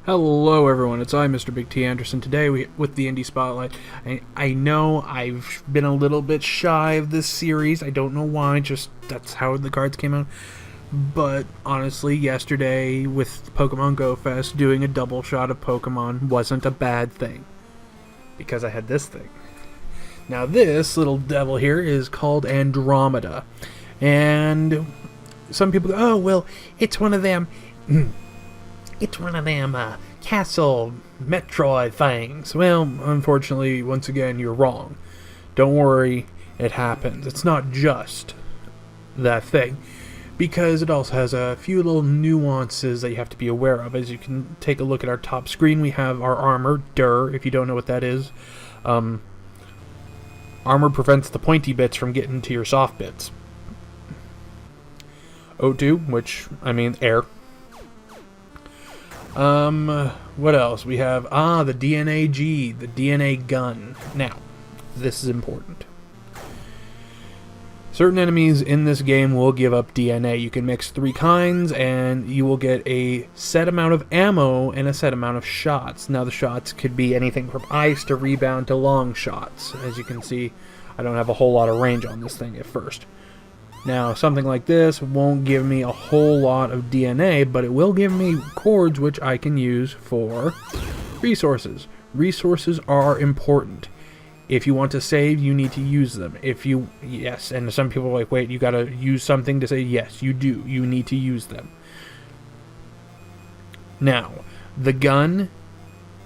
Hello everyone, it's I, Mr. Big T Anderson. Today with the Indie Spotlight. I know I've been a little bit shy of this series. I don't know why, just that's how the cards came out. But honestly, yesterday with Pokemon Go Fest, doing a double shot of Pokemon wasn't a bad thing. Because I had this thing. Now this little devil here is called Andromeda. And some people go, oh, well, it's one of them... It's one of them castle Metroid things. Well, unfortunately, once again, you're wrong. Don't worry, it happens. It's not just that thing, because it also has a few little nuances that you have to be aware of. As you can take a look at our top screen, we have our armor, if you don't know what that is. Armor prevents the pointy bits from getting to your soft bits. O2, which, I mean, air. What else? We have, the DNA G, the DNA gun. Now, this is important. Certain enemies in this game will give up DNA. You can mix 3 kinds, and you will get a set amount of ammo and a set amount of shots. Now, the shots could be anything from ice to rebound to long shots. As you can see, I don't have a whole lot of range on this thing at first. Now, something like this won't give me a whole lot of DNA, but it will give me cords which I can use for resources. Resources are important. If you want to save, you need to use them. Yes, and some people are like, wait, you gotta use something to say, yes, you do. You need to use them. Now, the gun,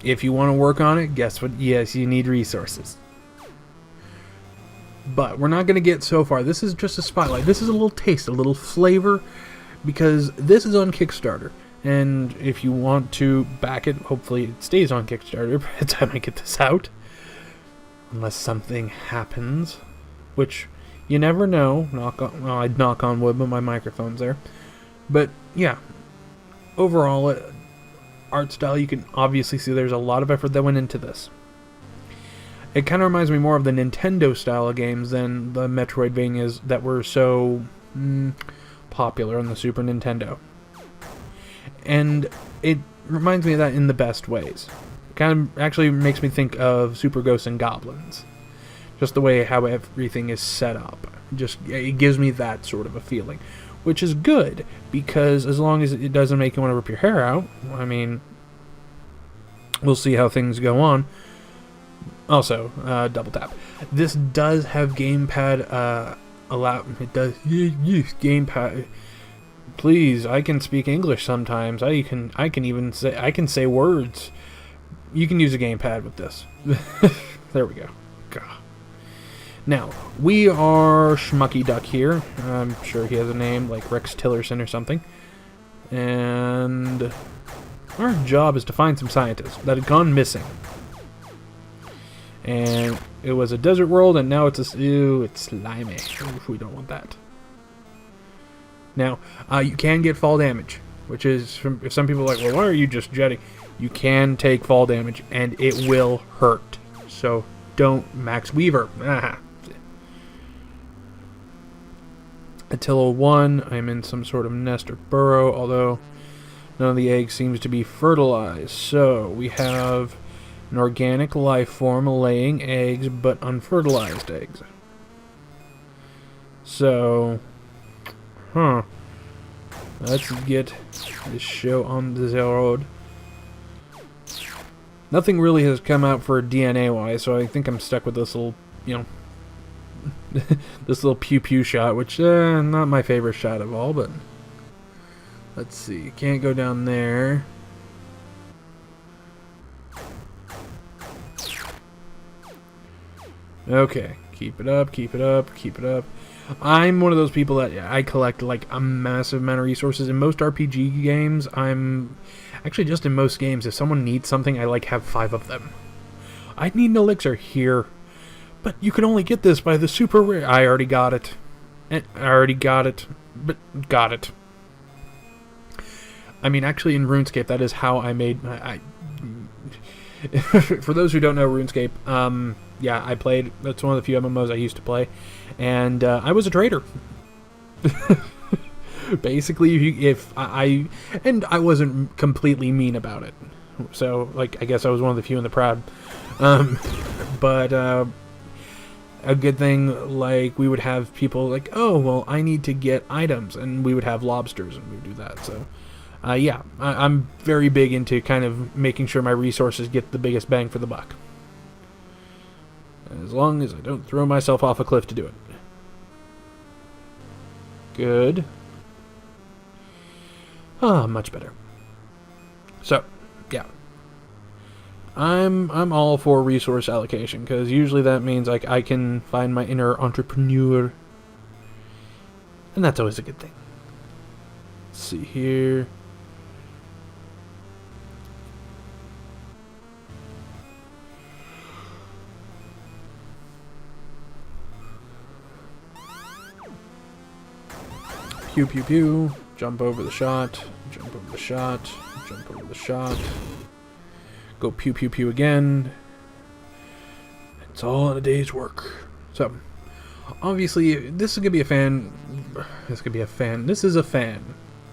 if you want to work on it, guess what? Yes, you need resources. But we're not going to get so far. This is just a spotlight. This is a little taste, a little flavor, because this is on Kickstarter. And if you want to back it, hopefully it stays on Kickstarter by the time I get this out. Unless something happens, which you never know. I'd knock on wood, but my microphone's there. But yeah, overall, art style, you can obviously see there's a lot of effort that went into this. It kind of reminds me more of the Nintendo style of games than the Metroidvanias that were so popular on the Super Nintendo. And it reminds me of that in the best ways. It kind of actually makes me think of Super Ghosts and Goblins. Just the way how everything is set up. It gives me that sort of a feeling. Which is good, because as long as it doesn't make you want to rip your hair out, I mean, we'll see how things go on. Also, double tap. This does have gamepad it does gamepad. Please, I can speak English sometimes. I can even say words. You can use a gamepad with this. There we go. God. Now, we are Schmucky Duck here. I'm sure he has a name like Rex Tillerson or something. And our job is to find some scientists that had gone missing. And it was a desert world, and now it's it's slimy. Oof, we don't want that. Now, you can get fall damage, which is, if some people are like, well, why are you just jetting? You can take fall damage, and it will hurt. So, don't Max Weaver. Until 1, I'm in some sort of nest or burrow, although none of the eggs seems to be fertilized. So, we have an organic life form laying eggs, but unfertilized eggs. So, let's get this show on the road. Nothing really has come out for DNA-wise, so I think I'm stuck with this little, this little pew-pew shot, which, not my favorite shot of all, but let's see. Can't go down there. Okay, keep it up, keep it up, keep it up. I'm one of those people that I collect like a massive amount of resources. In most RPG games, actually just in most games, if someone needs something, I like have 5 of them. I need an elixir here, but you can only get this by the super rare. I already got it. But got it. I mean, actually in RuneScape, that is how I made for those who don't know RuneScape, yeah, I played. That's one of the few MMOs I used to play, and I was a trader. Basically, I wasn't completely mean about it. so, like, I guess I was one of the few in the crowd. But a good thing, like, we would have people like, oh, well, I need to get items, and we would have lobsters, and we would do that. So, yeah, I'm very big into kind of making sure my resources get the biggest bang for the buck. As long as I don't throw myself off a cliff to do it. Good. Ah, much better. So, yeah. I'm all for resource allocation, because usually that means like I can find my inner entrepreneur, and that's always a good thing. Let's see here. Pew pew pew. Jump over the shot. Jump over the shot. Jump over the shot. Go pew pew pew again. It's all in a day's work. So, obviously, this is gonna be a fan. This is gonna be a fan. This is a fan.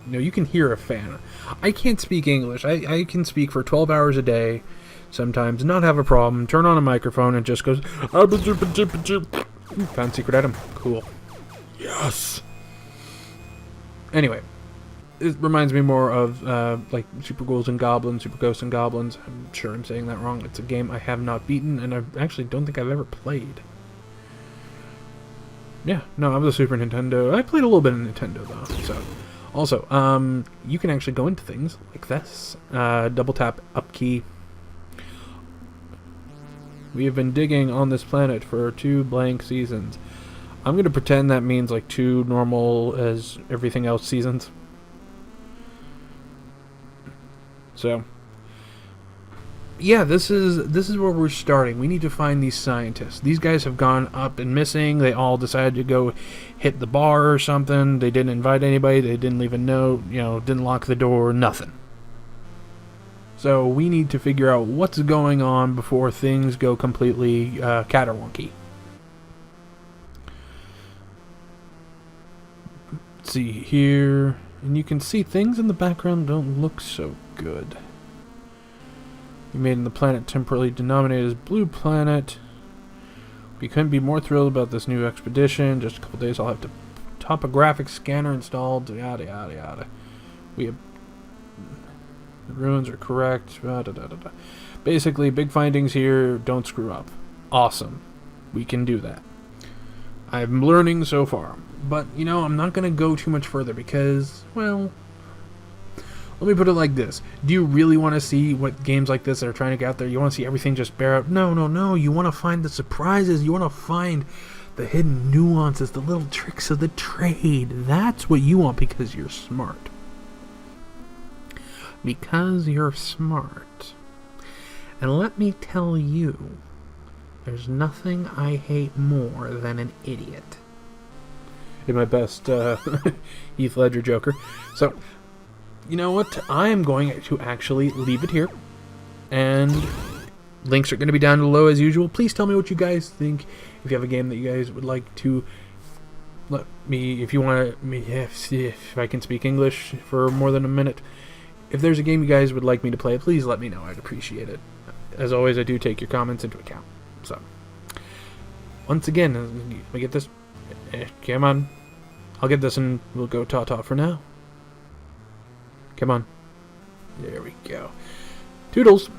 No, you can hear a fan. I can't speak English. I can speak for 12 hours a day. Sometimes not have a problem. Turn on a microphone and just goes. Found secret item. Cool. Yes. Anyway, it reminds me more of like Super Ghouls and Goblins, Super Ghosts and Goblins. I'm sure I'm saying that wrong. It's a game I have not beaten, and I actually don't think I've ever played. Yeah, no, I was a Super Nintendo. I played a little bit of Nintendo though. So, also, you can actually go into things like this. Double tap up key. We have been digging on this planet for 2 blank seasons. I'm going to pretend that means like 2 normal as everything else seasons. So, yeah, this is where we're starting. We need to find these scientists. These guys have gone up and missing. They all decided to go hit the bar or something. They didn't invite anybody. They didn't leave a note. You know, didn't lock the door. Nothing. So we need to figure out what's going on before things go completely caterwonky. See here, and you can see things in the background don't look so good. We made the planet temporarily denominated as Blue Planet. We couldn't be more thrilled about this new expedition. Just a couple days I'll have the topographic scanner installed, yada yada yada. We have the ruins are correct. Basically, big findings here, don't screw up. Awesome. We can do that. I'm learning so far. But, you know, I'm not going to go too much further because, well, let me put it like this. Do you really want to see what games like this are trying to get out there? You want to see everything just bear up? No, no, no. You want to find the surprises. You want to find the hidden nuances, the little tricks of the trade. That's what you want because you're smart. Because you're smart. And let me tell you, there's nothing I hate more than an idiot. In my best Heath Ledger Joker. So, you know what? I am going to actually leave it here. And links are going to be down below as usual. Please tell me what you guys think. If you have a game that you guys would like to let me, if you want me, if I can speak English for more than a minute. If there's a game you guys would like me to play, please let me know. I'd appreciate it. As always, I do take your comments into account. So, once again, let me get this. Come on. I'll get this and we'll go ta-ta for now. Come on. There we go. Toodles.